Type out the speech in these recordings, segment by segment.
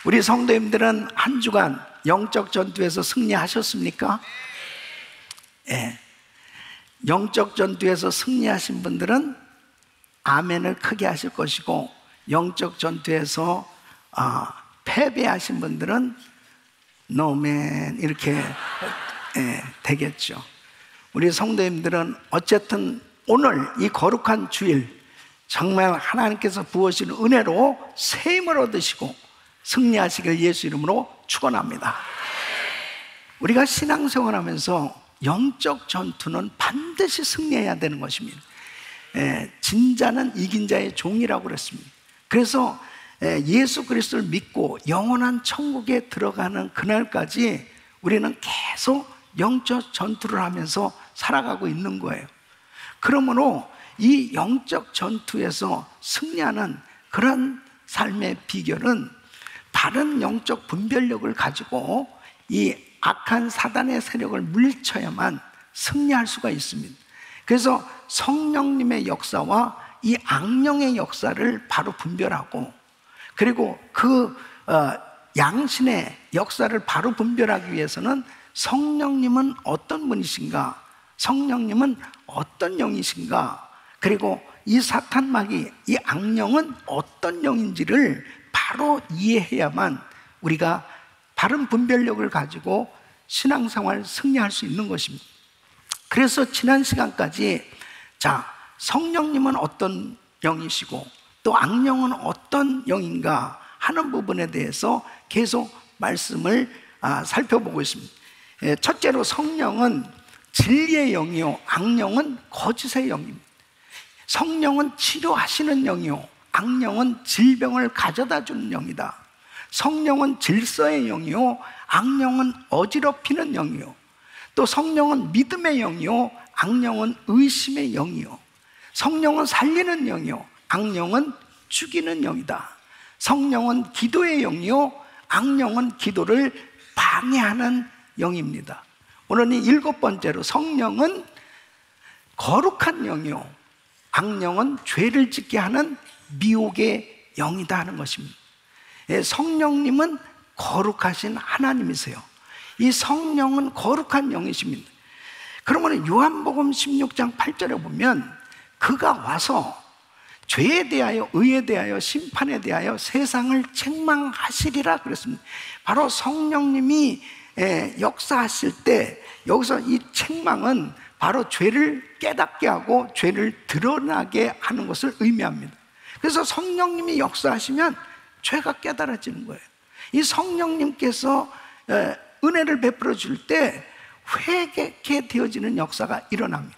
우리 성도님들은 한 주간 영적 전투에서 승리하셨습니까? 예. 영적 전투에서 승리하신 분들은 아멘을 크게 하실 것이고, 영적 전투에서 패배하신 분들은 노멘 이렇게 되겠죠. 우리 성도님들은 어쨌든 오늘 이 거룩한 주일 정말 하나님께서 부으시는 은혜로 새 힘을 얻으시고 승리하시길 예수 이름으로 축원합니다. 우리가 신앙생활하면서 영적 전투는 반드시 승리해야 되는 것입니다. 진자는 이긴 자의 종이라고 그랬습니다. 그래서 예수 그리스도를 믿고 영원한 천국에 들어가는 그날까지 우리는 계속 영적 전투를 하면서 살아가고 있는 거예요. 그러므로 이 영적 전투에서 승리하는 그런 삶의 비결은 바른 영적 분별력을 가지고 이 악한 사단의 세력을 물리쳐야만 승리할 수가 있습니다. 그래서 성령님의 역사와 이 악령의 역사를 바로 분별하고, 그리고 그 양신의 역사를 바로 분별하기 위해서는 성령님은 어떤 분이신가, 성령님은 어떤 영이신가, 그리고 이 사탄마귀, 이 악령은 어떤 영인지를 바로 이해해야만 우리가 바른 분별력을 가지고 신앙생활 승리할 수 있는 것입니다. 그래서 지난 시간까지 성령님은 어떤 영이시고 또 악령은 어떤 영인가 하는 부분에 대해서 계속 말씀을 살펴보고 있습니다. 첫째로 성령은 진리의 영이요 악령은 거짓의 영입니다. 성령은 치료하시는 영이요 악령은 질병을 가져다 주는 영이다. 성령은 질서의 영이요 악령은 어지럽히는 영이요, 또 성령은 믿음의 영이요 악령은 의심의 영이요, 성령은 살리는 영이요 악령은 죽이는 영이다. 성령은 기도의 영이요 악령은 기도를 방해하는 영입니다. 오늘은 7번째로 성령은 거룩한 영이요 악령은 죄를 짓게 하는 미혹의 영이다 하는 것입니다. 성령님은 거룩하신 하나님이세요. 이 성령은 거룩한 영이십니다. 그러면 요한복음 16장 8절에 보면 그가 와서 죄에 대하여 의에 대하여 심판에 대하여 세상을 책망하시리라 그랬습니다. 바로 성령님이 역사하실 때 여기서 이 책망은 바로 죄를 깨닫게 하고 죄를 드러나게 하는 것을 의미합니다. 그래서 성령님이 역사하시면 죄가 깨달아지는 거예요. 이 성령님께서 은혜를 베풀어 줄 때 회개케 되어지는 역사가 일어납니다.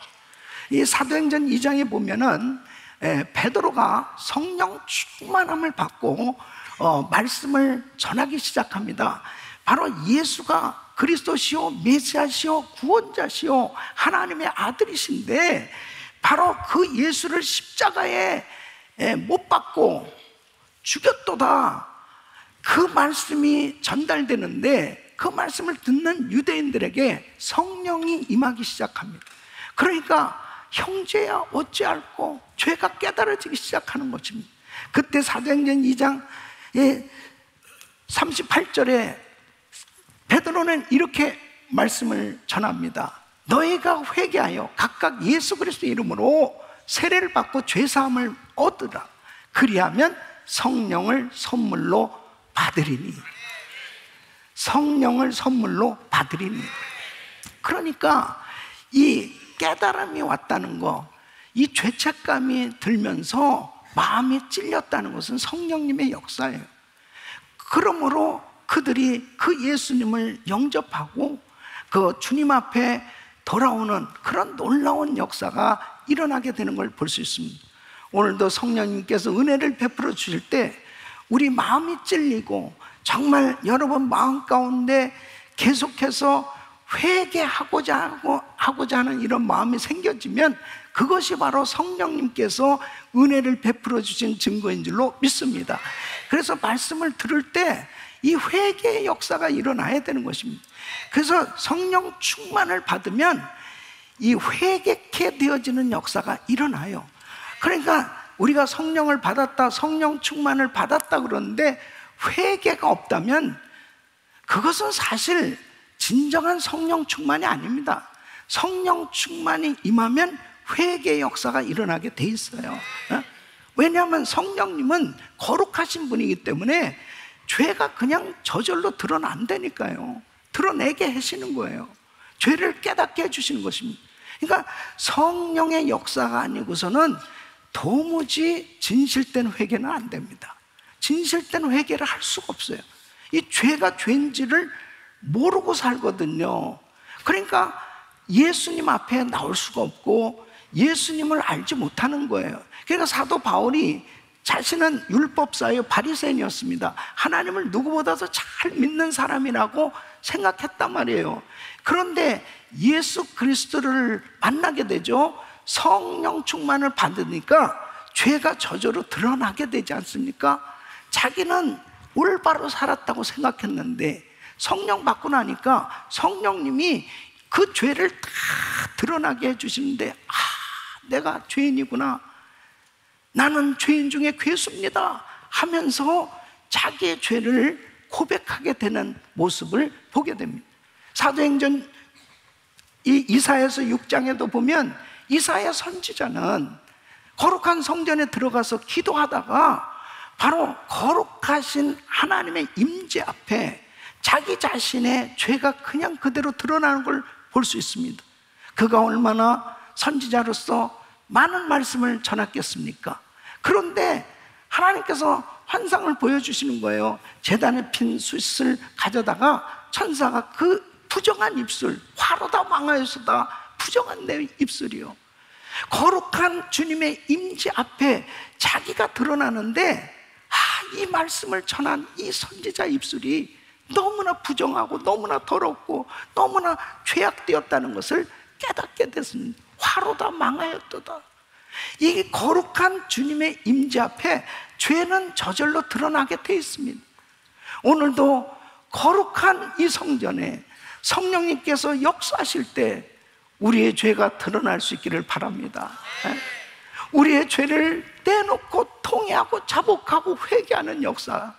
이 사도행전 2장에 보면은 베드로가 성령 충만함을 받고 말씀을 전하기 시작합니다. 바로 예수가 그리스도시요 메시아시요 구원자시요 하나님의 아들이신데 바로 그 예수를 십자가에 못 박고 죽였도다, 그 말씀이 전달되는데 그 말씀을 듣는 유대인들에게 성령이 임하기 시작합니다. 그러니까 형제야 어찌할꼬, 죄가 깨달아지기 시작하는 것입니다. 그때 사도행전 2장 38절에 베드로는 이렇게 말씀을 전합니다. 너희가 회개하여 각각 예수 그리스도의 이름으로 세례를 받고 죄사함을 얻으라. 그리하면 성령을 선물로 받으리니. 성령을 선물로 받으리니. 그러니까 이 깨달음이 왔다는 거, 이 죄책감이 들면서 마음이 찔렸다는 것은 성령님의 역사예요. 그러므로 그들이 그 예수님을 영접하고 그 주님 앞에 돌아오는 그런 놀라운 역사가 일어나게 되는 걸 볼 수 있습니다. 오늘도 성령님께서 은혜를 베풀어 주실 때 우리 마음이 찔리고 정말 여러분 마음 가운데 계속해서 회개하고자 하는 이런 마음이 생겨지면 그것이 바로 성령님께서 은혜를 베풀어 주신 증거인 줄로 믿습니다. 그래서 말씀을 들을 때 이 회개의 역사가 일어나야 되는 것입니다. 그래서 성령 충만을 받으면 이 회개케 되어지는 역사가 일어나요. 그러니까 우리가 성령을 받았다, 성령 충만을 받았다 그러는데 회개가 없다면 그것은 사실 진정한 성령 충만이 아닙니다. 성령 충만이 임하면 회개의 역사가 일어나게 돼 있어요. 왜냐하면 성령님은 거룩하신 분이기 때문에 죄가 그냥 저절로 드러난다니까요. 드러내게 하시는 거예요. 죄를 깨닫게 해주시는 것입니다. 그러니까 성령의 역사가 아니고서는 도무지 진실된 회개는 안 됩니다. 진실된 회개를 할 수가 없어요. 이 죄가 죄인지를 모르고 살거든요. 그러니까 예수님 앞에 나올 수가 없고 예수님을 알지 못하는 거예요. 그러니까 사도 바울이 자신은 율법사요 바리새인이었습니다. 하나님을 누구보다도 잘 믿는 사람이라고 생각했단 말이에요. 그런데 예수 그리스도를 만나게 되죠. 성령 충만을 받으니까 죄가 저절로 드러나게 되지 않습니까? 자기는 올바로 살았다고 생각했는데 성령 받고 나니까 성령님이 그 죄를 다 드러나게 해주시는데, 내가 죄인이구나, 나는 죄인 중에 괴수입니다 하면서 자기의 죄를 고백하게 되는 모습을 보게 됩니다. 사도행전 이사야서 6장에도 보면 이사야 선지자는 거룩한 성전에 들어가서 기도하다가 바로 거룩하신 하나님의 임재 앞에 자기 자신의 죄가 그냥 그대로 드러나는 걸 볼 수 있습니다. 그가 얼마나 선지자로서 많은 말씀을 전했겠습니까? 그런데 하나님께서 환상을 보여주시는 거예요. 제단에 핀 숯을 가져다가 천사가 그 부정한 입술, 화로다 망하여서다 부정한 내 입술이요, 거룩한 주님의 임재 앞에 자기가 드러나는데, 이 말씀을 전한 이 선지자 입술이 너무나 부정하고 너무나 더럽고 너무나 죄악되었다는 것을 깨닫게 됐습니다. 화로다 망하였도다. 이 거룩한 주님의 임재 앞에 죄는 저절로 드러나게 돼 있습니다. 오늘도 거룩한 이 성전에 성령님께서 역사하실 때 우리의 죄가 드러날 수 있기를 바랍니다. 우리의 죄를 떼놓고 통회하고 자복하고 회개하는 역사,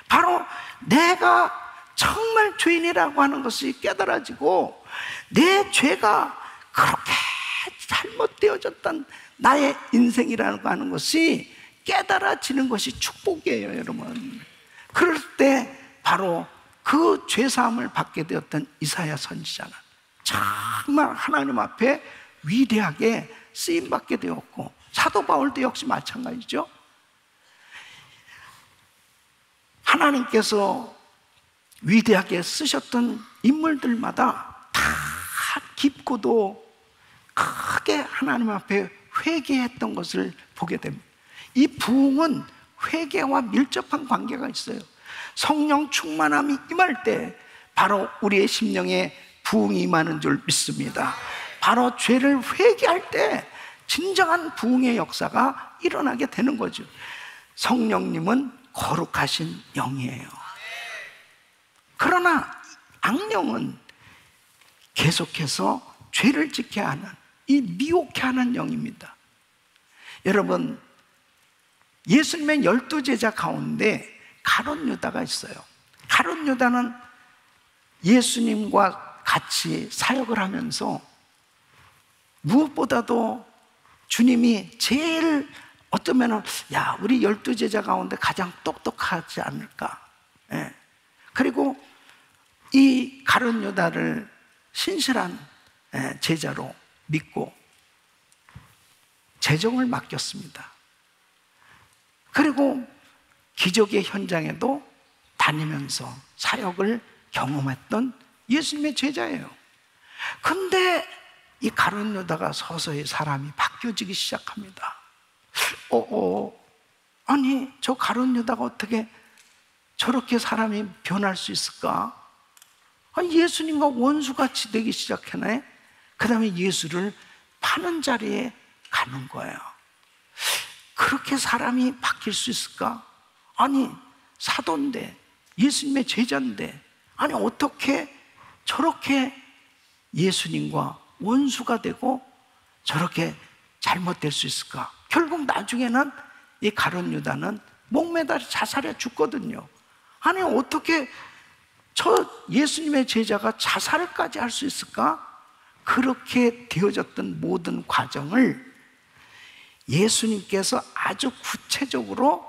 바로 내가 정말 죄인이라고 하는 것이 깨달아지고 내 죄가 그렇게 잘못되어졌던 나의 인생이라고 하는 것이 깨달아지는 것이 축복이에요, 여러분. 그럴 때 바로 그 죄사함을 받게 되었던 이사야 선지자는 정말 하나님 앞에 위대하게 쓰임받게 되었고, 사도 바울도 역시 마찬가지죠. 하나님께서 위대하게 쓰셨던 인물들마다 다 깊고도 크게 하나님 앞에 회개했던 것을 보게 됩니다. 이 부흥은 회개와 밀접한 관계가 있어요. 성령 충만함이 임할 때 바로 우리의 심령에 부흥이 임하는 줄 믿습니다. 바로 죄를 회개할 때 진정한 부흥의 역사가 일어나게 되는 거죠. 성령님은 거룩하신 영이에요. 그러나 악령은 계속해서 죄를 짓게 하는, 이 미혹해 하는 영입니다. 여러분, 예수님의 12제자 가운데 가룟 유다가 있어요. 가룟 유다는 예수님과 같이 사역을 하면서 무엇보다도 주님이 제일 어쩌면은, 우리 12제자 가운데 가장 똑똑하지 않을까. 그리고 이 가룟 유다를 신실한 제자로 믿고 재정을 맡겼습니다. 그리고 기적의 현장에도 다니면서 사역을 경험했던 예수님의 제자예요. 근데 이 가룟 유다가 서서히 사람이 바뀌어지기 시작합니다. 아니, 저 가룟 유다가 어떻게 저렇게 사람이 변할 수 있을까? 예수님과 원수같이 되기 시작하네. 그 다음에 예수를 파는 자리에 가는 거예요. 그렇게 사람이 바뀔 수 있을까? 아니, 사도인데, 예수님의 제자인데, 아니 어떻게 저렇게 예수님과 원수가 되고 저렇게 잘못될 수 있을까? 결국 나중에는 이 가룟 유다는 목매달아 자살해 죽거든요. 아니 어떻게 저 예수님의 제자가 자살까지 할 수 있을까? 그렇게 되어졌던 모든 과정을 예수님께서 아주 구체적으로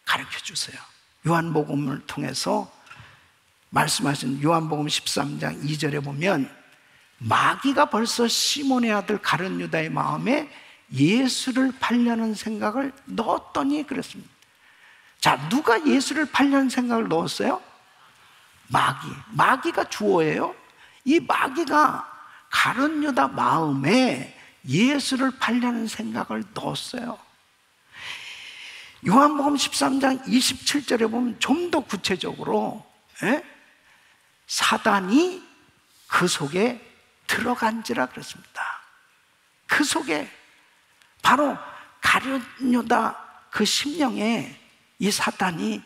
가르쳐 주세요. 요한복음을 통해서 말씀하신 요한복음 13장 2절에 보면 마귀가 벌써 시몬의 아들 가룟 유다의 마음에 예수를 팔려는 생각을 넣었더니 그랬습니다. 자, 누가 예수를 팔려는 생각을 넣었어요? 마귀가 주어예요. 이 마귀가 가룟 유다 마음에 예수를 팔려는 생각을 넣었어요. 요한복음 13장 27절에 보면 좀 더 구체적으로 사단이 그 속에 들어간지라 그랬습니다. 그 속에 바로 가룟 유다 그 심령에 이 사단이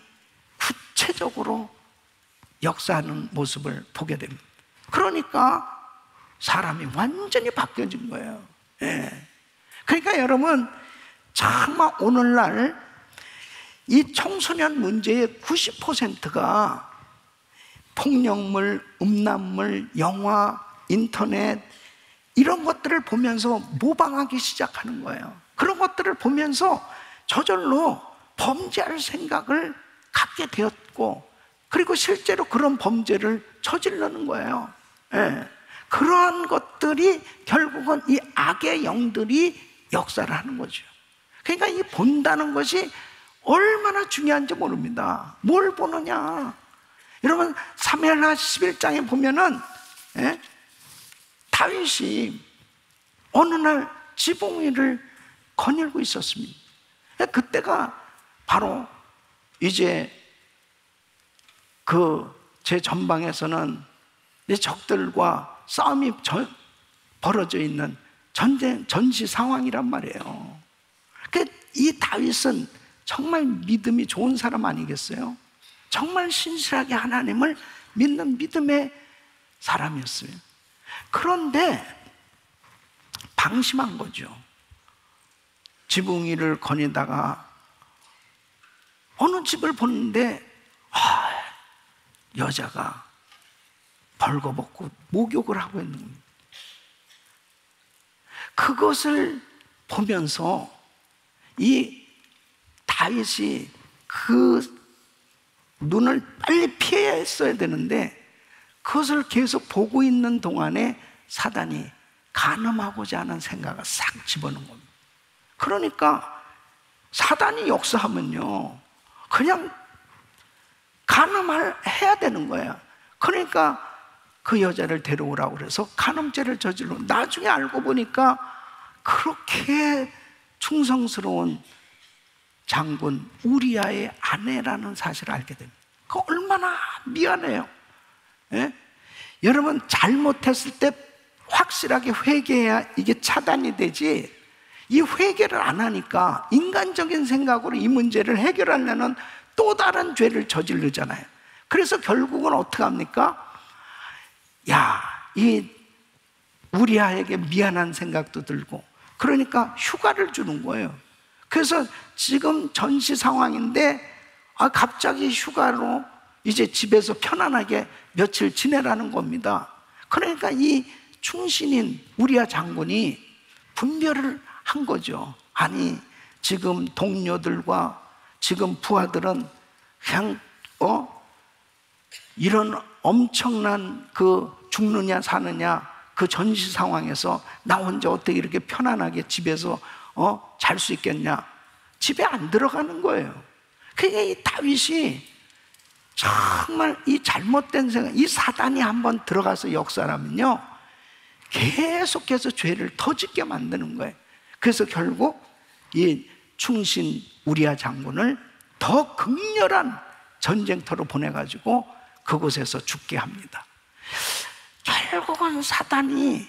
구체적으로 역사하는 모습을 보게 됩니다. 그러니까 사람이 완전히 바뀌어진 거예요. 그러니까 여러분, 정말 오늘날 이 청소년 문제의 90%가 폭력물, 음란물, 영화, 인터넷 이런 것들을 보면서 모방하기 시작하는 거예요. 그런 것들을 보면서 저절로 범죄할 생각을 갖게 되었고, 그리고 실제로 그런 범죄를 저지르는 거예요. 그러한 것들이 결국은 이 악의 영들이 역사를 하는 거죠. 그러니까 이 본다는 것이 얼마나 중요한지 모릅니다. 뭘 보느냐. 여러분, 사무엘하 11장에 보면은 다윗이 어느 날 지붕 위를 거닐고 있었습니다. 그때가 바로 이제 제 전방에서는 적들과 싸움이 벌어져 있는 전시 상황이란 말이에요. 이 다윗은 정말 믿음이 좋은 사람 아니겠어요? 정말 신실하게 하나님을 믿는 믿음의 사람이었어요. 그런데 방심한 거죠. 지붕 위를 거니다가 어느 집을 보는데 여자가 벌거벗고 목욕을 하고 있는 겁니다. 그것을 보면서 이 다윗이 그 눈을 빨리 피해야 했어야 되는데, 그것을 계속 보고 있는 동안에 사단이 간음하고자 하는 생각을 싹 집어넣은 겁니다. 그러니까 사단이 역사하면요, 그냥 간음해야 되는 거예요. 그러니까 그 여자를 데려오라고 그래서 간음죄를 저질러. 나중에 알고 보니까 그렇게 충성스러운 장군 우리아의 아내라는 사실을 알게 됩니다. 그 얼마나 미안해요. 여러분, 잘못했을 때 확실하게 회개해야 이게 차단이 되지, 이 회개를 안 하니까 인간적인 생각으로 이 문제를 해결하려는 또 다른 죄를 저지르잖아요. 그래서 결국은 어떻게 합니까? 이 우리아에게 미안한 생각도 들고, 그러니까 휴가를 주는 거예요. 그래서 지금 전시 상황인데 갑자기 휴가로 이제 집에서 편안하게 며칠 지내라는 겁니다. 그러니까 이 충신인 우리아 장군이 분별을 한 거죠. 아니, 지금 동료들과 지금 부하들은 그냥 이런 엄청난 그 죽느냐 사느냐 그 전시 상황에서 나 혼자 어떻게 이렇게 편안하게 집에서 잘 수 있겠냐. 집에 안 들어가는 거예요. 그러니까 이 다윗이 정말 이 잘못된 생각, 이 사단이 한번 들어가서 역사하면요, 계속해서 죄를 더 짓게 만드는 거예요. 그래서 결국 이 충신 우리아 장군을 더 극렬한 전쟁터로 보내가지고 그곳에서 죽게 합니다. 결국은 사단이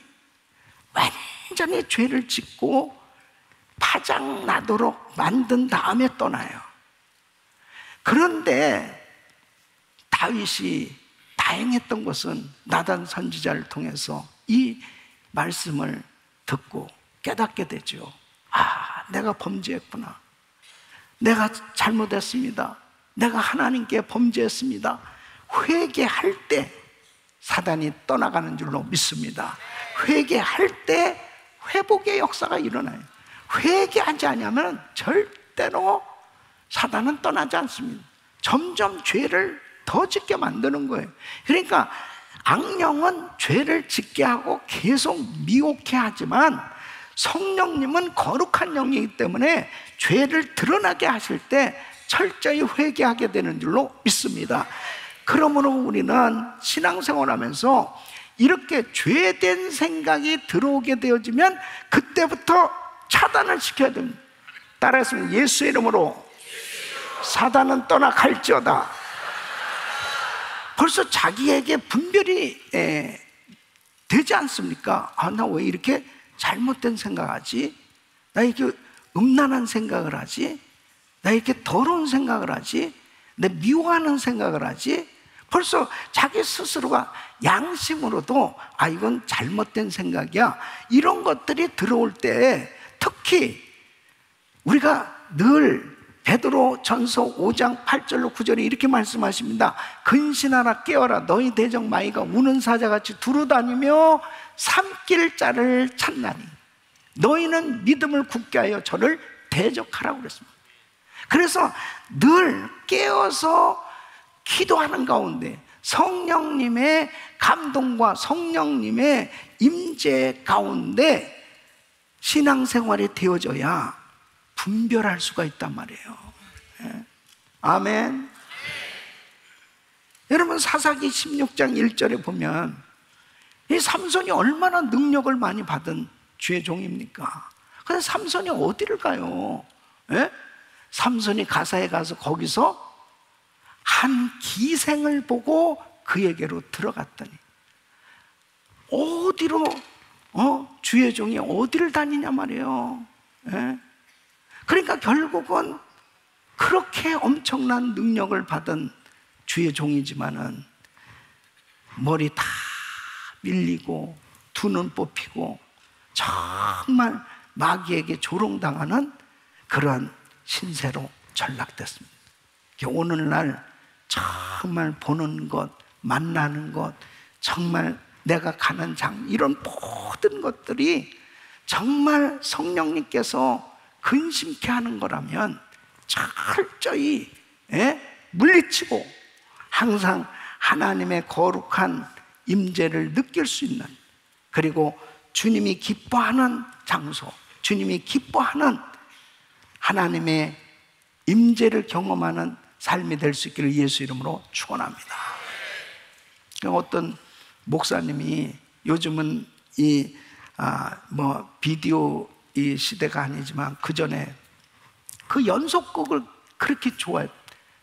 완전히 죄를 짓고 파장 나도록 만든 다음에 떠나요. 그런데 다윗이 다행했던 것은 나단 선지자를 통해서 이 말씀을 듣고 깨닫게 되죠. 내가 범죄했구나. 내가 잘못했습니다. 내가 하나님께 범죄했습니다. 회개할 때 사단이 떠나가는 줄로 믿습니다. 회개할 때 회복의 역사가 일어나요. 회개하지 않으면 절대로 사단은 떠나지 않습니다. 점점 죄를 더 짓게 만드는 거예요. 그러니까 악령은 죄를 짓게 하고 계속 미혹해 하지만 성령님은 거룩한 영이기 때문에 죄를 드러나게 하실 때 철저히 회개하게 되는 줄로 믿습니다. 그러므로 우리는 신앙생활하면서 이렇게 죄된 생각이 들어오게 되어지면 그때부터 차단을 시켜야 됩니다. 따라했으면 예수의 이름으로 사단은 떠나갈지어다. 벌써 자기에게 분별이 되지 않습니까? 아, 나 왜 이렇게 잘못된 생각하지? 나 이렇게 음란한 생각을 하지? 나 이렇게 더러운 생각을 하지? 내 미워하는 생각을 하지? 벌써 자기 스스로가 양심으로도 아, 이건 잘못된 생각이야, 이런 것들이 들어올 때, 특히 우리가 늘 베드로 전서 5장 8절로 9절에 이렇게 말씀하십니다. 근신하라, 깨어라, 너희 대적 마귀가 우는 사자같이 두루다니며 삼킬 자를 찾나니 너희는 믿음을 굳게 하여 저를 대적하라고 그랬습니다. 그래서 늘 깨어서 기도하는 가운데 성령님의 감동과 성령님의 임재 가운데 신앙생활이 되어져야 분별할 수가 있단 말이에요. 아멘. 여러분, 사사기 16장 1절에 보면 이 삼손이 얼마나 능력을 많이 받은 주의 종입니까? 근데 삼손이 어디를 가요? 삼손이 가사에 가서 거기서 한 기생을 보고 그에게로 들어갔더니 어디로 주의 종이 어디를 다니냐 말이에요. 그러니까 결국은 그렇게 엄청난 능력을 받은 주의 종이지만은 머리 다 밀리고 두 눈 뽑히고 정말 마귀에게 조롱당하는 그러한 신세로 전락됐습니다. 오늘날 정말 보는 것, 만나는 것, 정말 내가 가는 장, 이런 모든 것들이 정말 성령님께서 근심케 하는 거라면 철저히 물리치고 항상 하나님의 거룩한 임재를 느낄 수 있는, 그리고 주님이 기뻐하는 장소, 주님이 기뻐하는 하나님의 임재를 경험하는 삶이 될 수 있기를 예수 이름으로 축원합니다. 어떤 목사님이 요즘은 비디오 이 시대가 아니지만 그 전에 그 연속곡을 그렇게 좋아했.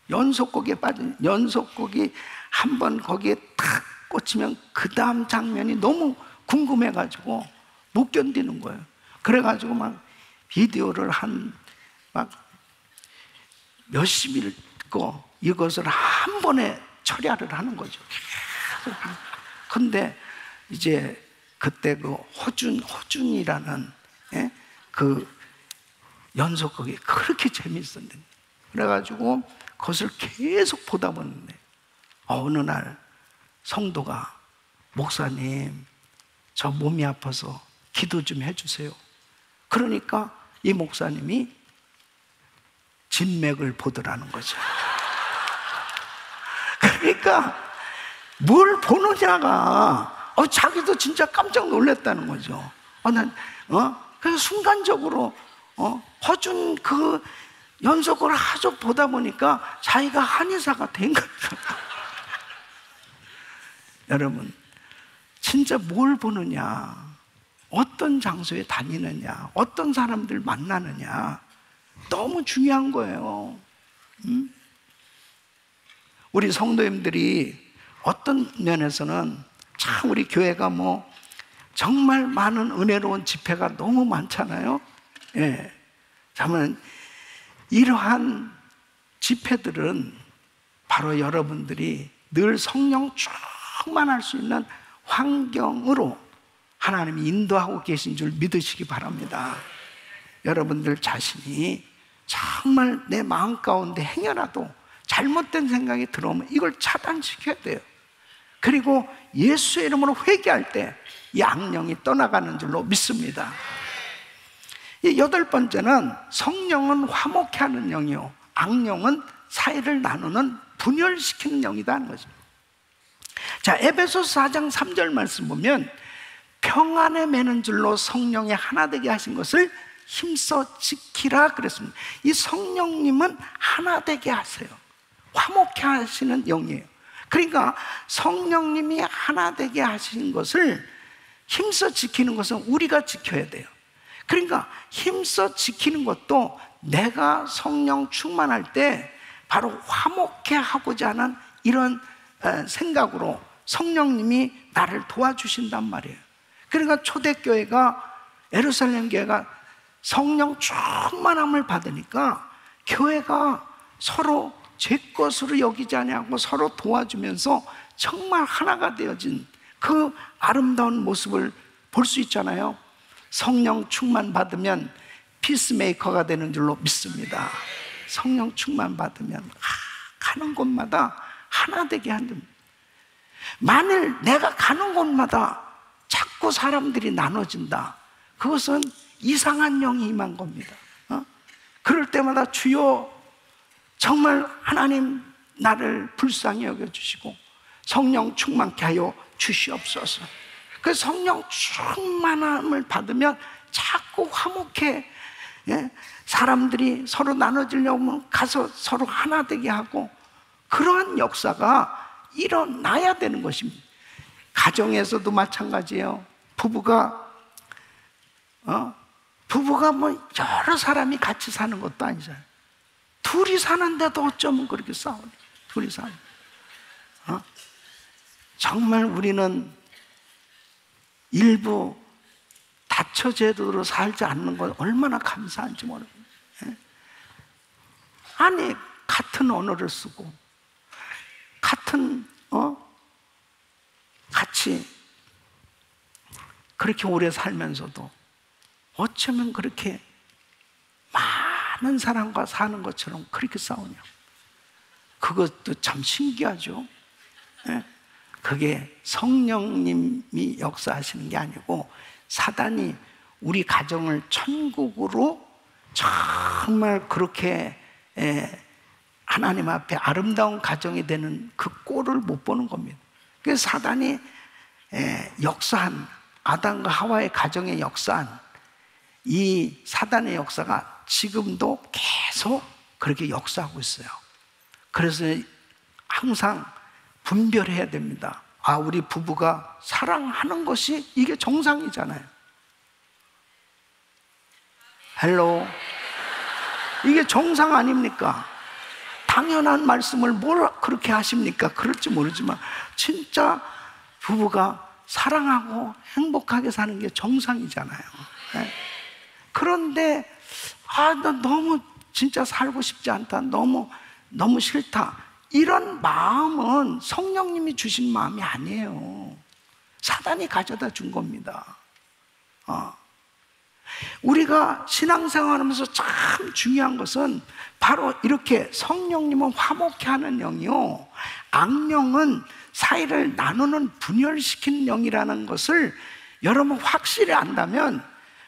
연속곡에 빠진, 연속곡이 한번 거기에 탁 꽂히면 그 다음 장면이 너무 궁금해가지고 못 견디는 거예요. 그래가지고 막 비디오를 막 몇십 일 듣고 이것을 한 번에 처리를 하는 거죠. 근데 이제 그때 그 호준이라는 그 연속극이 그렇게 재밌었는데, 그래가지고 그것을 계속 보다 보는데 어느 날 성도가 목사님, 저 몸이 아파서 기도 좀 해주세요. 그러니까 이 목사님이 진맥을 보더라는 거죠. 그러니까 뭘 보느냐가 자기도 진짜 깜짝 놀랐다는 거죠. 그래서 순간적으로 허준 그 연속을 아주 보다 보니까 자기가 한의사가 된 거예요. 여러분, 진짜 뭘 보느냐, 어떤 장소에 다니느냐, 어떤 사람들 만나느냐, 너무 중요한 거예요. 우리 성도님들이 어떤 면에서는 참 우리 교회가 정말 많은 은혜로운 집회가 너무 많잖아요. 그러면 이러한 집회들은 바로 여러분들이 늘 성령 충만할 수 있는 환경으로 하나님이 인도하고 계신 줄 믿으시기 바랍니다. 여러분들 자신이 정말 내 마음 가운데 행여라도 잘못된 생각이 들어오면 이걸 차단시켜야 돼요. 그리고 예수의 이름으로 회개할 때 이 악령이 떠나가는 줄로 믿습니다. 이 8번째는 성령은 화목케 하는 영이요, 악령은 사이를 나누는 분열시키는 영이다 하는 거죠. 자, 에베소서 4장 3절 말씀 보면 평안에 매는 줄로 성령이 하나 되게 하신 것을 힘써 지키라 그랬습니다. 이 성령님은 하나 되게 하세요. 화목케 하시는 영이에요. 그러니까 성령님이 하나 되게 하신 것을 힘써 지키는 것은 우리가 지켜야 돼요. 그러니까 힘써 지키는 것도 내가 성령 충만할 때 바로 화목케 하고자 하는 이런 생각으로 성령님이 나를 도와주신단 말이에요. 그러니까 초대교회가, 예루살렘 교회가 성령 충만함을 받으니까 교회가 서로 제 것으로 여기지 아니하고 서로 도와주면서 정말 하나가 되어진 그 아름다운 모습을 볼 수 있잖아요. 성령 충만 받으면 피스메이커가 되는 줄로 믿습니다. 성령 충만 받으면 가는 곳마다 하나 되게 하는. 만일 내가 가는 곳마다 자꾸 사람들이 나눠진다, 그것은 이상한 영이 임한 겁니다. 그럴 때마다 주여 정말 하나님 나를 불쌍히 여겨주시고 성령 충만케 하여 주시옵소서. 그 성령 충만함을 받으면 자꾸 화목해. 사람들이 서로 나눠지려고 하면 가서 서로 하나 되게 하고, 그러한 역사가 일어나야 되는 것입니다. 가정에서도 마찬가지예요. 부부가 뭐 여러 사람이 같이 사는 것도 아니잖아요. 둘이 사는데도 어쩌면 그렇게 싸우냐. 둘이 사는. 정말 우리는 일부 다처 제도로 살지 않는 건 얼마나 감사한지 모르겠어요. 아니, 같은 언어를 쓰고 같은 같이 그렇게 오래 살면서도 어쩌면 그렇게 많은 사람과 사는 것처럼 그렇게 싸우냐. 그것도 참 신기하죠. 그게 성령님이 역사하시는 게 아니고 사단이 우리 가정을 천국으로 정말 그렇게 하나님 앞에 아름다운 가정이 되는 그 꼴을 못 보는 겁니다. 그래서 사단이 역사한, 아담과 하와의 가정에 역사한 이 사단의 역사가 지금도 계속 그렇게 역사하고 있어요. 그래서 항상 분별해야 됩니다. 우리 부부가 사랑하는 것이 이게 정상이잖아요. 헬로. 이게 정상 아닙니까? 당연한 말씀을 뭘 그렇게 하십니까? 그럴지 모르지만 진짜 부부가 사랑하고 행복하게 사는 게 정상이잖아요. 그런데 나 너무 진짜 살고 싶지 않다, 너무 싫다, 이런 마음은 성령님이 주신 마음이 아니에요. 사단이 가져다 준 겁니다. 우리가 신앙생활하면서 참 중요한 것은 바로 이렇게 성령님은 화목케 하는 영이요, 악령은 사이를 나누는 분열시키는 영이라는 것을 여러분 확실히 안다면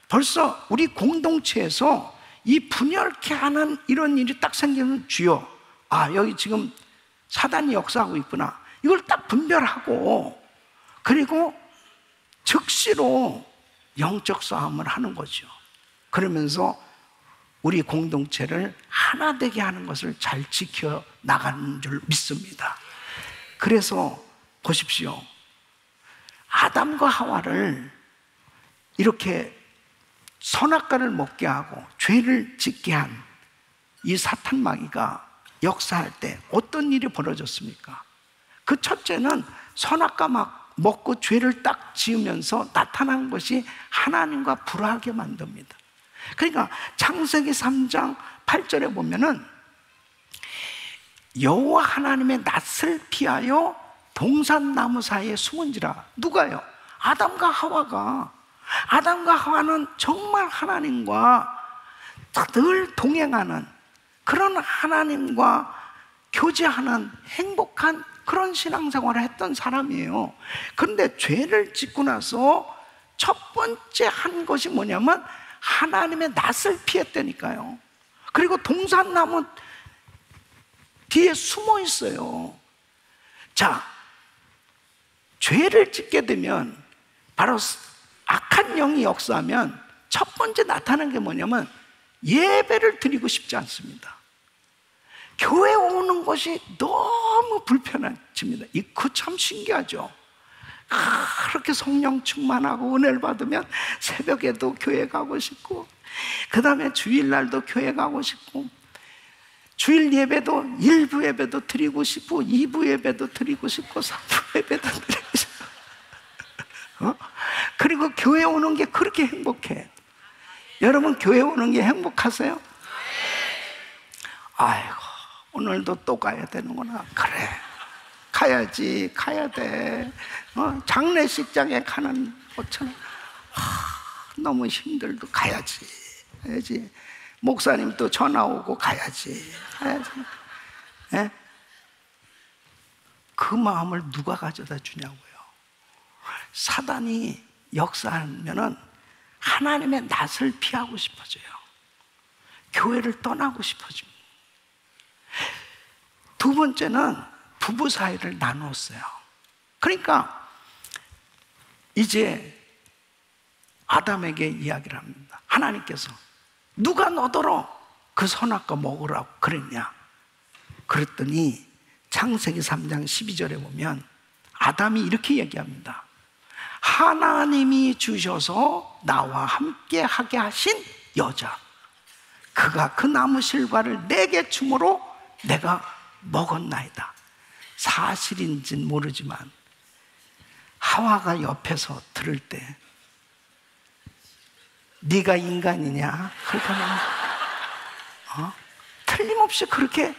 벌써 우리 공동체에서 이 분열케 하는 이런 일이 딱 생기면 주여, 여기 지금 사단이 역사하고 있구나, 이걸 딱 분별하고 그리고 즉시로 영적 싸움을 하는 거죠. 그러면서 우리 공동체를 하나 되게 하는 것을 잘 지켜 나가는 줄 믿습니다. 그래서 보십시오. 아담과 하와를 이렇게 선악과를 먹게 하고 죄를 짓게 한 이 사탄 마귀가 역사할 때 어떤 일이 벌어졌습니까? 그 첫째는 선악과 막 먹고 죄를 딱 지으면서 나타난 것이 하나님과 불화하게 만듭니다. 그러니까 창세기 3장 8절에 보면은 여호와 하나님의 낯을 피하여 동산나무 사이에 숨은지라. 누가요? 아담과 하와가. 아담과 하와는 정말 하나님과 늘 동행하는 그런 하나님과 교제하는 행복한 그런 신앙생활을 했던 사람이에요. 그런데 죄를 짓고 나서 첫 번째 한 것이 뭐냐면 하나님의 낯을 피했다니까요. 그리고 동산나무 뒤에 숨어 있어요. 자, 죄를 짓게 되면 바로 악한 영이 역사하면 첫 번째 나타나는 게 뭐냐면 예배를 드리고 싶지 않습니다. 교회 오는 것이 너무 불편해집니다. 이거 참 신기하죠. 그렇게 성령 충만하고 은혜를 받으면 새벽에도 교회 가고 싶고, 그 다음에 주일날도 교회 가고 싶고, 주일 예배도 1부 예배도 드리고 싶고 2부 예배도 드리고 싶고 3부 예배도 드리고 싶고 그리고 교회 오는 게 그렇게 행복해. 여러분 교회 오는 게 행복하세요? 아이고 오늘도 또 가야 되는구나. 그래 가야지, 가야 돼. 장례식장에 가는 것처럼 너무 힘들도 가야지. 목사님 또 전화 오고 가야지. 예? 그 마음을 누가 가져다 주냐고요. 사단이 역사하면은 하나님의 낯을 피하고 싶어져요. 교회를 떠나고 싶어집니다. 두 번째는 부부 사이를 나누었어요. 그러니까 이제 아담에게 이야기를 합니다. 하나님께서 누가 너더러 그 선악과 먹으라고 그랬냐? 그랬더니 창세기 3장 12절에 보면 아담이 이렇게 얘기합니다. 하나님이 주셔서 나와 함께 하게 하신 여자, 그가 그 나무 실과를 내게 주므로 내가 먹었나이다. 사실인지는 모르지만 하와가 옆에서 들을 때 네가 인간이냐? 그렇게 틀림없이 그렇게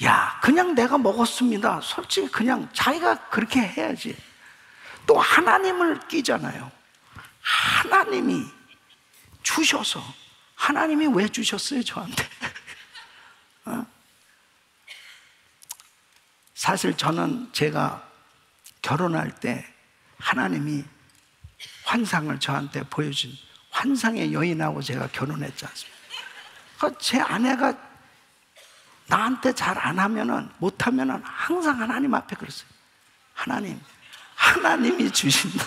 야 그냥 내가 먹었습니다. 솔직히 그냥 자기가 그렇게 해야지. 또 하나님을 끼잖아요. 하나님이 주셔서, 하나님이 왜 주셨어요 저한테? 사실 저는 제가 결혼할 때 하나님이 환상을 저한테 보여준 환상의 여인하고 제가 결혼했지 않습니까? 제 아내가 나한테 잘 안 하면은, 못하면은 항상 하나님 앞에 그랬어요. 하나님이 주신다.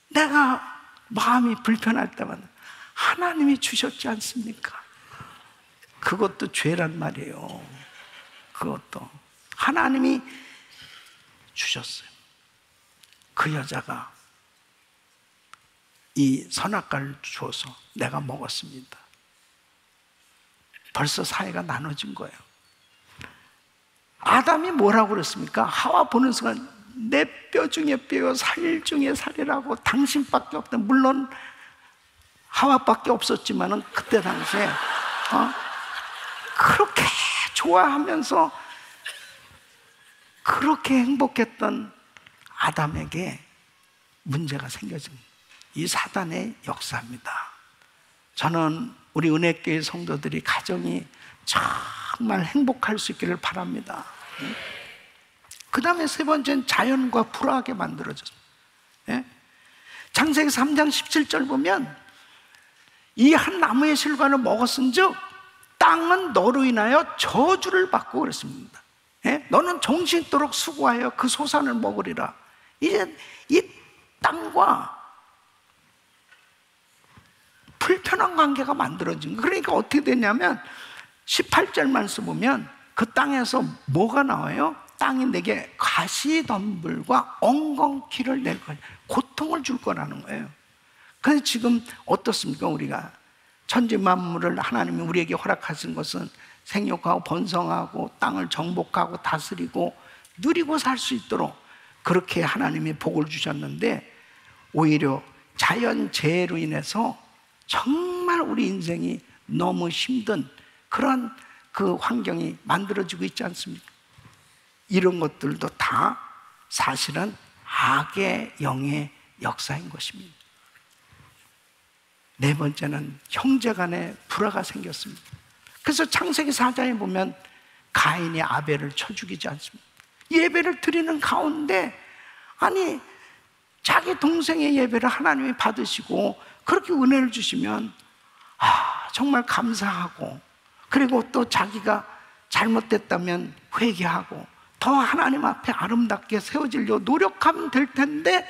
내가 마음이 불편할 때마다 하나님이 주셨지 않습니까? 그것도 죄란 말이에요. 그것도 하나님이 주셨어요. 그 여자가 이 선악과를 주어서 내가 먹었습니다. 벌써 사이가 나눠진 거예요. 아담이 뭐라고 그랬습니까? 하와 보는 순간 내 뼈 중에 뼈요 살 중에 살이라고, 당신밖에 없다. 물론 하와밖에 없었지만은 그때 당시에 그렇게 좋아하면서 그렇게 행복했던 아담에게 문제가 생겨진 이 사단의 역사입니다. 저는 우리 은혜교회 성도들이 가정이 정말 행복할 수 있기를 바랍니다. 그 다음에 세 번째는 자연과 불화하게 만들어졌습니다. 창세기 3장 17절 보면 이 한 나무의 실과를 먹었은즉 땅은 너로 인하여 저주를 받고 그랬습니다. 너는 종신토록 수고하여 그 소산을 먹으리라. 이제 이 땅과 불편한 관계가 만들어진 거예요. 그러니까 어떻게 되냐면 18절 말씀 보면 그 땅에서 뭐가 나와요? 땅이 내게 가시덤불과 엉겅퀴를 낼 거예요. 고통을 줄 거라는 거예요. 그런데 지금 어떻습니까? 우리가 천지 만물을 하나님이 우리에게 허락하신 것은 생육하고 번성하고 땅을 정복하고 다스리고 누리고 살 수 있도록 그렇게 하나님이 복을 주셨는데, 오히려 자연재해로 인해서 정말 우리 인생이 너무 힘든 그런 그 환경이 만들어지고 있지 않습니까? 이런 것들도 다 사실은 악의 영의 역사인 것입니다. 네 번째는 형제 간에 불화가 생겼습니다. 그래서 창세기 4장에 보면 가인이 아벨을 쳐 죽이지 않습니다. 예배를 드리는 가운데 아니 자기 동생의 예배를 하나님이 받으시고 그렇게 은혜를 주시면 정말 감사하고, 그리고 또 자기가 잘못됐다면 회개하고 더 하나님 앞에 아름답게 세워지려 노력하면 될 텐데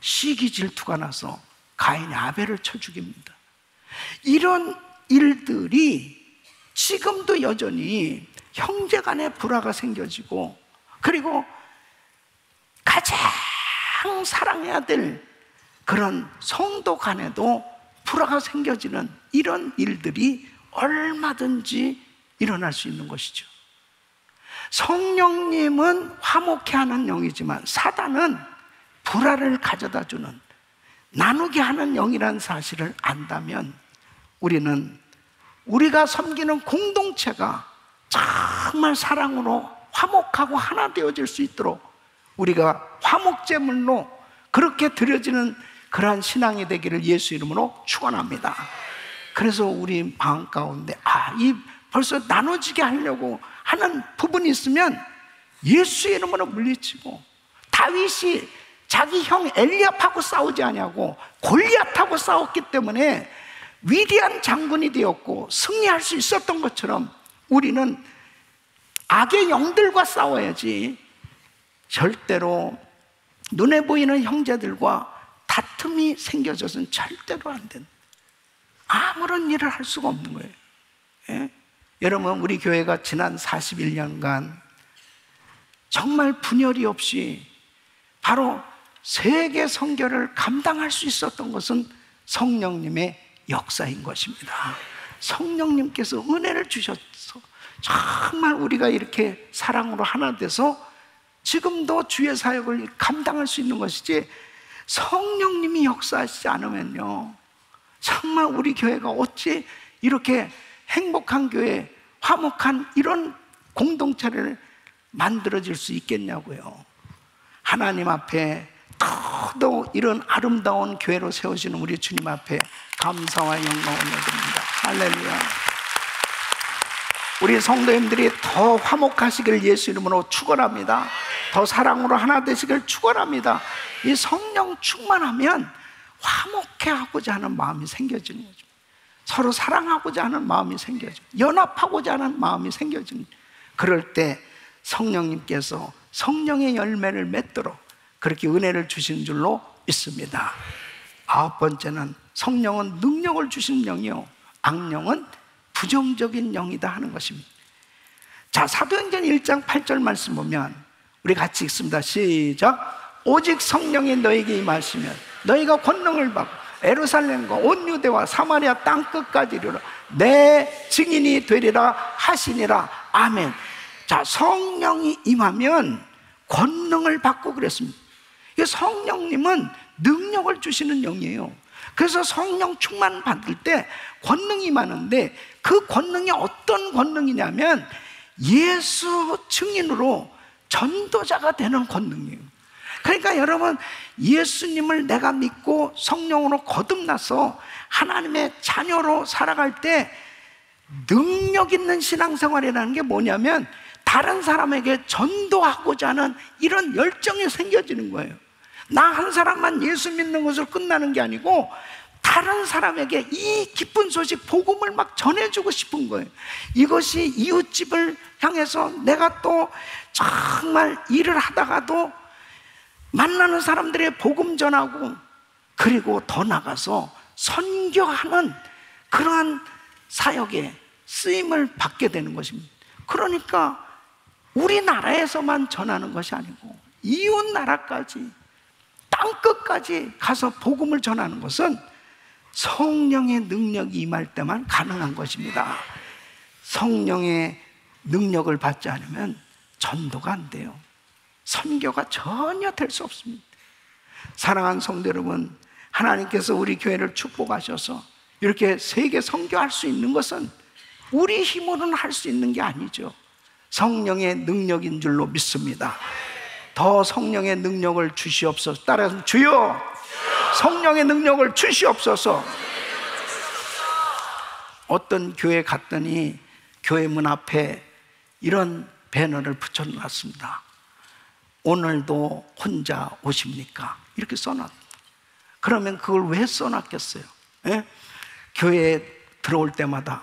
시기 질투가 나서 가인이 아벨을 쳐 죽입니다. 이런 일들이 지금도 여전히 형제 간에 불화가 생겨지고, 그리고 가장 사랑해야 될 그런 성도 간에도 불화가 생겨지는 이런 일들이 얼마든지 일어날 수 있는 것이죠. 성령님은 화목케 하는 영이지만 사단은 불화를 가져다 주는, 나누게 하는 영이라는 사실을 안다면 우리는 우리가 섬기는 공동체가 정말 사랑으로 화목하고 하나 되어질 수 있도록 우리가 화목제물로 그렇게 드려지는 그러한 신앙이 되기를 예수 이름으로 축원합니다. 그래서 우리 마음 가운데 벌써 나눠지게 하려고 하는 부분이 있으면 예수 이름으로 물리치고, 다윗이 자기 형 엘리압하고 싸우지 않냐고 골리앗하고 싸웠기 때문에 위대한 장군이 되었고 승리할 수 있었던 것처럼 우리는 악의 영들과 싸워야지 절대로 눈에 보이는 형제들과 다툼이 생겨져서는 절대로 안 된다. 아무런 일을 할 수가 없는 거예요. 예? 여러분, 우리 교회가 지난 41년간 정말 분열이 없이 바로 세계 선교를 감당할 수 있었던 것은 성령님의 역사인 것입니다. 성령님께서 은혜를 주셔서 정말 우리가 이렇게 사랑으로 하나 돼서 지금도 주의 사역을 감당할 수 있는 것이지, 성령님이 역사하시지 않으면요 정말 우리 교회가 어찌 이렇게 행복한 교회, 화목한 이런 공동체를 만들어질 수 있겠냐고요. 하나님 앞에 더더욱 이런 아름다운 교회로 세우시는 우리 주님 앞에 감사와 영광을 올려드립니다. 할렐루야. 우리 성도님들이 더 화목하시길 예수 이름으로 축원합니다. 더 사랑으로 하나 되시길 축원합니다. 이 성령 충만하면 화목해 하고자 하는 마음이 생겨지는 거죠. 서로 사랑하고자 하는 마음이 생겨지고 연합하고자 하는 마음이 생겨지는, 그럴 때 성령님께서 성령의 열매를 맺도록 그렇게 은혜를 주신 줄로 믿습니다. 아홉 번째는 성령은 능력을 주시는 영이요 악령은 부정적인 영이다 하는 것입니다. 자, 사도행전 1장 8절 말씀 보면 우리 같이 읽습니다. 시작. 오직 성령이 너에게 임하시면 너희가 권능을 받고 예루살렘과 온 유대와 사마리아 땅끝까지 이르러 내 증인이 되리라 하시니라. 아멘. 자, 성령이 임하면 권능을 받고 그랬습니다. 성령님은 능력을 주시는 영이에요. 그래서 성령 충만 받을 때 권능이 임하는데, 그 권능이 어떤 권능이냐면 예수 증인으로 전도자가 되는 권능이에요. 그러니까 여러분, 예수님을 내가 믿고 성령으로 거듭나서 하나님의 자녀로 살아갈 때 능력 있는 신앙생활이라는 게 뭐냐면 다른 사람에게 전도하고자 하는 이런 열정이 생겨지는 거예요. 나 한 사람만 예수 믿는 것으로 끝나는 게 아니고 다른 사람에게 이 기쁜 소식, 복음을 막 전해주고 싶은 거예요. 이것이 이웃집을 향해서 내가 또 정말 일을 하다가도 만나는 사람들의 복음 전하고, 그리고 더 나가서 선교하는 그러한 사역에 쓰임을 받게 되는 것입니다. 그러니까 우리나라에서만 전하는 것이 아니고 이웃 나라까지, 땅끝까지 가서 복음을 전하는 것은 성령의 능력이 임할 때만 가능한 것입니다. 성령의 능력을 받지 않으면 전도가 안 돼요. 선교가 전혀 될 수 없습니다. 사랑하는 성도 여러분, 하나님께서 우리 교회를 축복하셔서 이렇게 세계 선교할 수 있는 것은 우리 힘으로는 할 수 있는 게 아니죠. 성령의 능력인 줄로 믿습니다. 더 성령의 능력을 주시옵소서. 따라서 주여 성령의 능력을 주시옵소서. 어떤 교회 갔더니 교회 문 앞에 이런 배너를 붙여놨습니다. 오늘도 혼자 오십니까? 이렇게 써놨다. 그러면 그걸 왜 써놨겠어요? 예? 교회에 들어올 때마다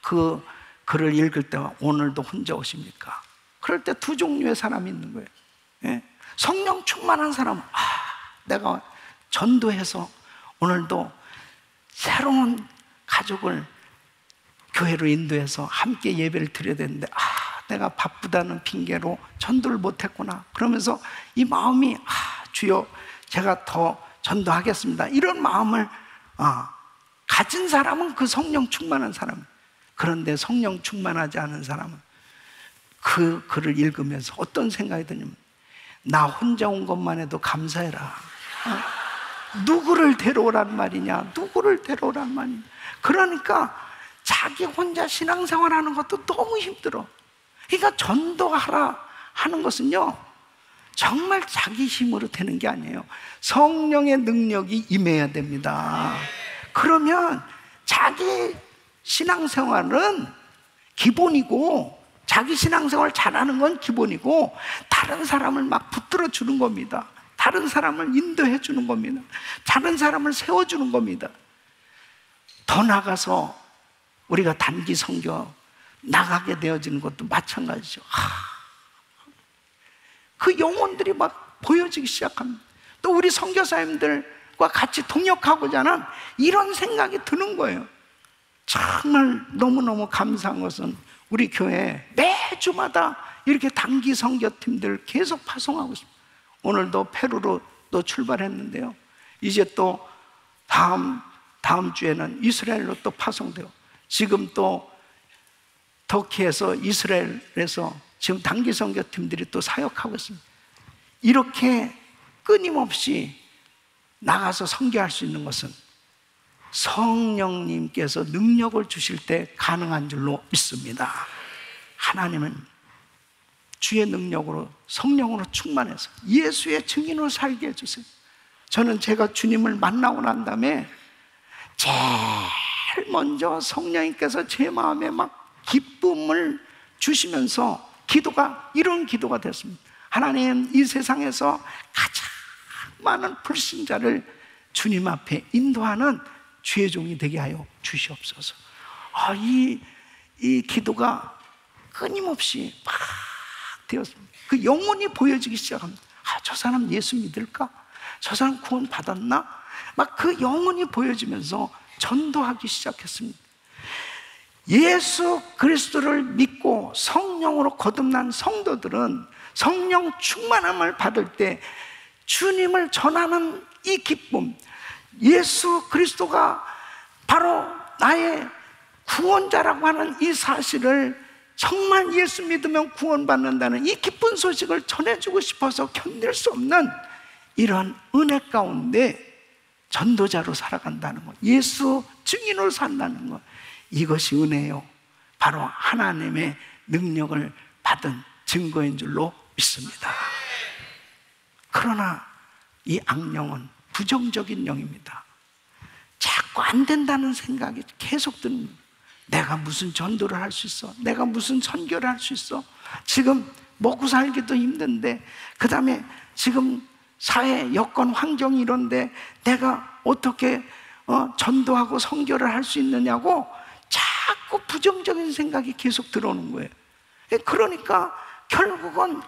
그 글을 읽을 때마다 오늘도 혼자 오십니까? 그럴 때 두 종류의 사람이 있는 거예요. 예? 성령 충만한 사람은 내가 전도해서 오늘도 새로운 가족을 교회로 인도해서 함께 예배를 드려야 되는데 내가 바쁘다는 핑계로 전도를 못했구나. 그러면서 이 마음이 주여 제가 더 전도하겠습니다. 이런 마음을 가진 사람은 그 성령 충만한 사람. 그런데 성령 충만하지 않은 사람은 그 글을 읽으면서 어떤 생각이 드냐면 나 혼자 온 것만 해도 감사해라. 누구를 데려오란 말이냐? 누구를 데려오란 말이냐? 그러니까 자기 혼자 신앙생활하는 것도 너무 힘들어. 그러니까 전도하라 하는 것은요 정말 자기 힘으로 되는 게 아니에요. 성령의 능력이 임해야 됩니다. 그러면 자기 신앙생활은 기본이고, 자기 신앙생활 잘하는 건 기본이고, 다른 사람을 막 붙들어 주는 겁니다. 다른 사람을 인도해 주는 겁니다. 다른 사람을 세워주는 겁니다. 더 나가서 우리가 단기 선교 나가게 되어지는 것도 마찬가지죠. 그 영혼들이 막 보여지기 시작합니다. 또 우리 선교사님들과 같이 동역하고자 하는 이런 생각이 드는 거예요. 정말 너무너무 감사한 것은 우리 교회 매주마다 이렇게 단기 선교팀들 계속 파송하고 있습니다. 오늘도 페루로 또 출발했는데요, 이제 또 다음 주에는 이스라엘로 또 파송되고, 지금 또 터키에서 이스라엘에서 지금 단기 선교팀들이 또 사역하고 있습니다. 이렇게 끊임없이 나가서 선교할 수 있는 것은 성령님께서 능력을 주실 때 가능한 줄로 믿습니다. 하나님은 주의 능력으로, 성령으로 충만해서 예수의 증인으로 살게 해주세요. 저는 제가 주님을 만나고 난 다음에 제일 먼저 성령님께서 제 마음에 막 기쁨을 주시면서 기도가 이런 기도가 됐습니다. 하나님, 이 세상에서 가장 많은 불신자를 주님 앞에 인도하는 주의 종이 되게 하여 주시옵소서. 이 기도가 끊임없이 막 되었습니다. 그 영혼이 보여지기 시작합니다. 저 사람 예수 믿을까? 저 사람 구원 받았나? 막 그 영혼이 보여지면서 전도하기 시작했습니다. 예수 그리스도를 믿고 성령으로 거듭난 성도들은 성령 충만함을 받을 때 주님을 전하는 이 기쁨, 예수 그리스도가 바로 나의 구원자라고 하는 이 사실을, 정말 예수 믿으면 구원받는다는 이 기쁜 소식을 전해주고 싶어서 견딜 수 없는 이러한 은혜 가운데 전도자로 살아간다는 것, 예수 증인으로 산다는 것, 이것이 은혜요, 바로 하나님의 능력을 받은 증거인 줄로 믿습니다. 그러나 이 악령은 부정적인 영입니다. 자꾸 안 된다는 생각이 계속 듭니다. 내가 무슨 전도를 할 수 있어? 내가 무슨 선교를 할 수 있어? 지금 먹고 살기도 힘든데, 그 다음에 지금 사회 여건 환경이 이런데 내가 어떻게 전도하고 선교를 할 수 있느냐고 자꾸 부정적인 생각이 계속 들어오는 거예요. 그러니까 결국은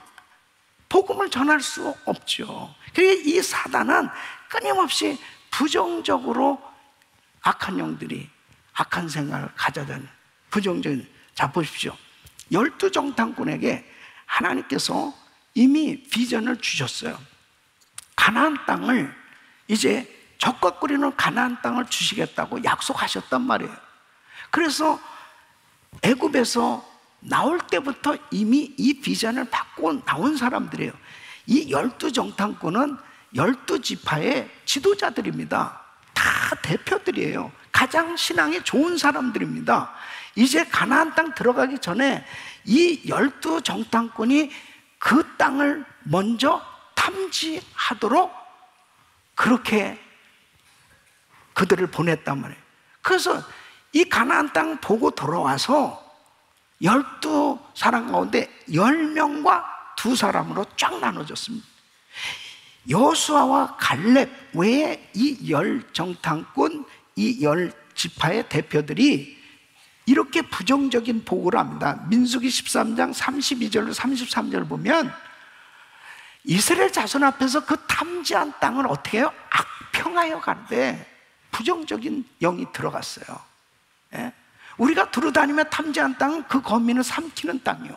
복음을 전할 수 없죠. 이 사단은 끊임없이 부정적으로 악한 영들이 악한 생각을 가져다는 부정적인. 자, 보십시오. 12정탐꾼에게 하나님께서 이미 비전을 주셨어요. 가나안 땅을, 이제 적과 끓이는 가나안 땅을 주시겠다고 약속하셨단 말이에요. 그래서 애굽에서 나올 때부터 이미 이 비전을 받고 나온 사람들이에요. 이 12정탐꾼은 12지파의 지도자들입니다. 다 대표들이에요. 가장 신앙이 좋은 사람들입니다. 이제 가나안 땅 들어가기 전에 이 12정탐꾼이 그 땅을 먼저 탐지하도록 그렇게 그들을 보냈단 말이에요. 그래서 이 가나안 땅 보고 돌아와서 12사람 가운데 10명과 2사람으로 쫙 나눠졌습니다. 여호수아와 갈렙 외에 이 10정탐꾼, 이 10지파의 대표들이 이렇게 부정적인 보고를 합니다. 민수기 13장 32절로 33절 보면 이스라엘 자손 앞에서 그 탐지한 땅을 어떻게 해요? 악평하여 가는데 부정적인 영이 들어갔어요. 예? 우리가 두루다니며 탐지한 땅은 그 거민을 삼키는 땅이요,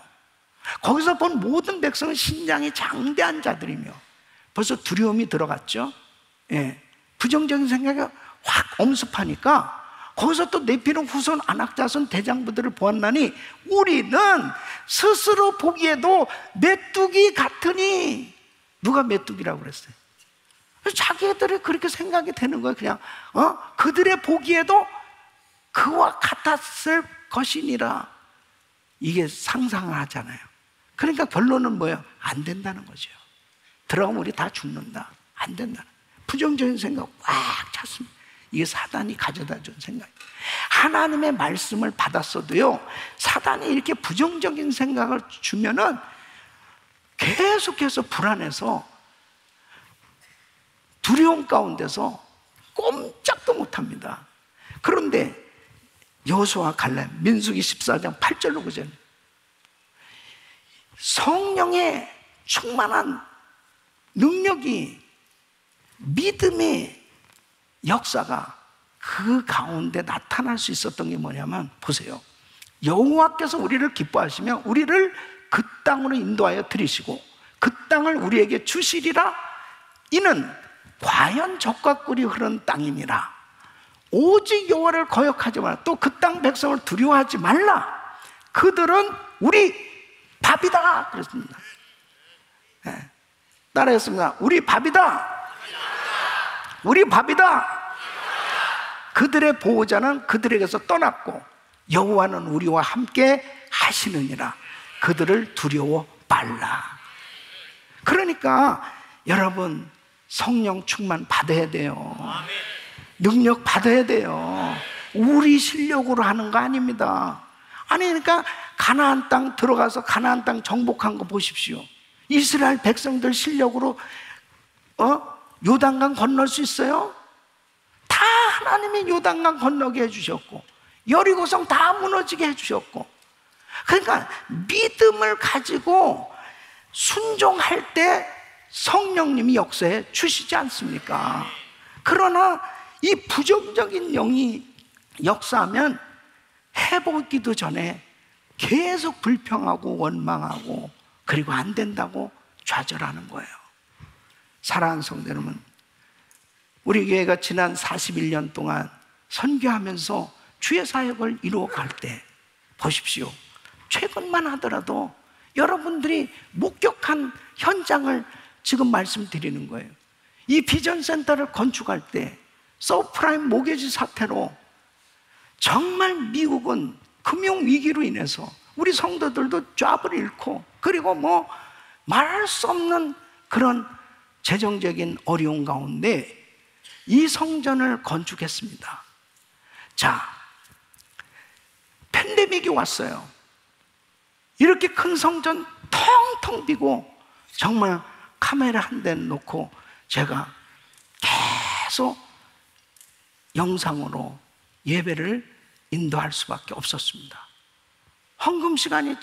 거기서 본 모든 백성은 신장이 장대한 자들이며, 벌써 두려움이 들어갔죠. 예. 부정적인 생각이 확 엄습하니까 거기서 또 네피림 후손 안악자손 대장부들을 보았나니 우리는 스스로 보기에도 메뚜기 같으니. 누가 메뚜기라고 그랬어요? 자기들이 그렇게 생각이 되는 거예요. 그냥 그들의 보기에도 그와 같았을 것이니라. 이게 상상을 하잖아요. 그러니까 결론은 뭐예요? 안 된다는 거죠. 들어가면 우리 다 죽는다. 안 된다. 부정적인 생각 꽉 찼습니다. 이게 사단이 가져다 준 생각이에요. 하나님의 말씀을 받았어도요, 사단이 이렇게 부정적인 생각을 주면은 계속해서 불안해서 두려움 가운데서 꼼짝도 못합니다. 그런데 여호수아 갈렙, 민수기 14장 8절로 9절, 성령의 충만한 능력이, 믿음의 역사가 그 가운데 나타날 수 있었던 게 뭐냐면, 보세요. 여호와께서 우리를 기뻐하시며 우리를 그 땅으로 인도하여 들이시고 그 땅을 우리에게 주시리라. 이는 과연 젖과 꿀이 흐르는 땅이니라. 오직 여호와를 거역하지 말라. 또 그 땅 백성을 두려워하지 말라. 그들은 우리 밥이다 그랬습니다. 네. 따라했습니다. 우리 밥이다. 우리 밥이다. 그들의 보호자는 그들에게서 떠났고 여호와는 우리와 함께 하시느니라. 그들을 두려워 말라. 그러니까 여러분, 성령 충만 받아야 돼요. 능력 받아야 돼요. 우리 실력으로 하는 거 아닙니다. 아니, 그러니까 가나안 땅 들어가서 가나안 땅 정복한 거 보십시오. 이스라엘 백성들 실력으로 요단강 건널 수 있어요? 다 하나님이 요단강 건너게 해주셨고 여리고성 다 무너지게 해주셨고, 그러니까 믿음을 가지고 순종할 때 성령님이 역사해 주시지 않습니까? 그러나 이 부정적인 영이 역사하면 해보기도 전에 계속 불평하고 원망하고 그리고 안 된다고 좌절하는 거예요. 사랑하는 성도 여러분, 우리 교회가 지난 41년 동안 선교하면서 주의 사역을 이루어갈 때 보십시오. 최근만 하더라도 여러분들이 목격한 현장을 지금 말씀드리는 거예요. 이 비전센터를 건축할 때 서프라임 모기지 사태로 정말 미국은 금융위기로 인해서 우리 성도들도 잡을 잃고, 그리고 뭐 말할 수 없는 그런 재정적인 어려움 가운데 이 성전을 건축했습니다. 자, 팬데믹이 왔어요. 이렇게 큰 성전 텅텅 비고 정말 카메라 한 대 놓고 제가 계속 영상으로 예배를 인도할 수밖에 없었습니다. 헌금 시간이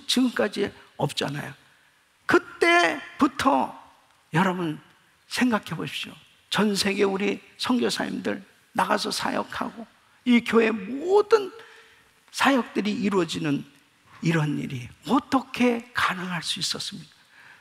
지금까지 없잖아요. 그때부터 여러분 생각해 보십시오. 전 세계 우리 선교사님들 나가서 사역하고 이 교회 모든 사역들이 이루어지는 이런 일이 어떻게 가능할 수 있었습니까?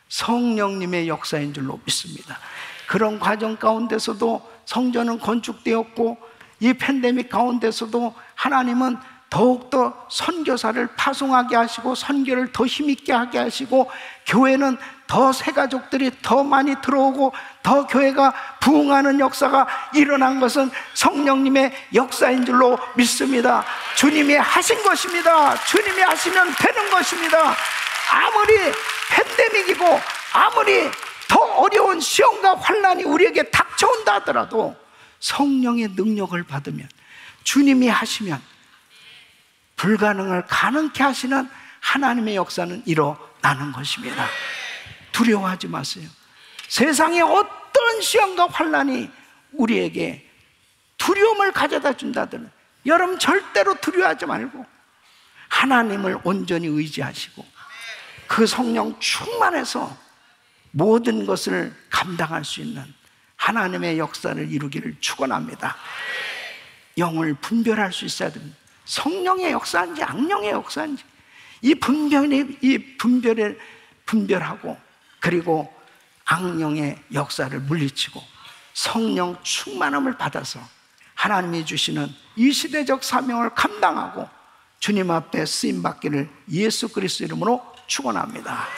성령님의 역사인 줄로 믿습니다. 그런 과정 가운데서도 성전은 건축되었고 이 팬데믹 가운데서도 하나님은 더욱더 선교사를 파송하게 하시고 선교를 더 힘있게 하게 하시고 교회는 더 새가족들이 더 많이 들어오고 더 교회가 부흥하는 역사가 일어난 것은 성령님의 역사인 줄로 믿습니다. 주님이 하신 것입니다. 주님이 하시면 되는 것입니다. 아무리 팬데믹이고 아무리 더 어려운 시험과 환난이 우리에게 닥쳐온다 하더라도 성령의 능력을 받으면, 주님이 하시면 불가능을 가능케 하시는 하나님의 역사는 일어나는 것입니다. 두려워하지 마세요. 세상의 어떤 시험과 환난이 우리에게 두려움을 가져다 준다더니 여러분 절대로 두려워하지 말고 하나님을 온전히 의지하시고 그 성령 충만해서 모든 것을 감당할 수 있는 하나님의 역사를 이루기를 축원합니다. 영을 분별할 수 있어야 됩니다. 성령의 역사인지 악령의 역사인지 이 분별을 분별하고, 그리고 악령의 역사를 물리치고 성령 충만함을 받아서 하나님이 주시는 이 시대적 사명을 감당하고 주님 앞에 쓰임 받기를 예수 그리스도 이름으로 축원합니다.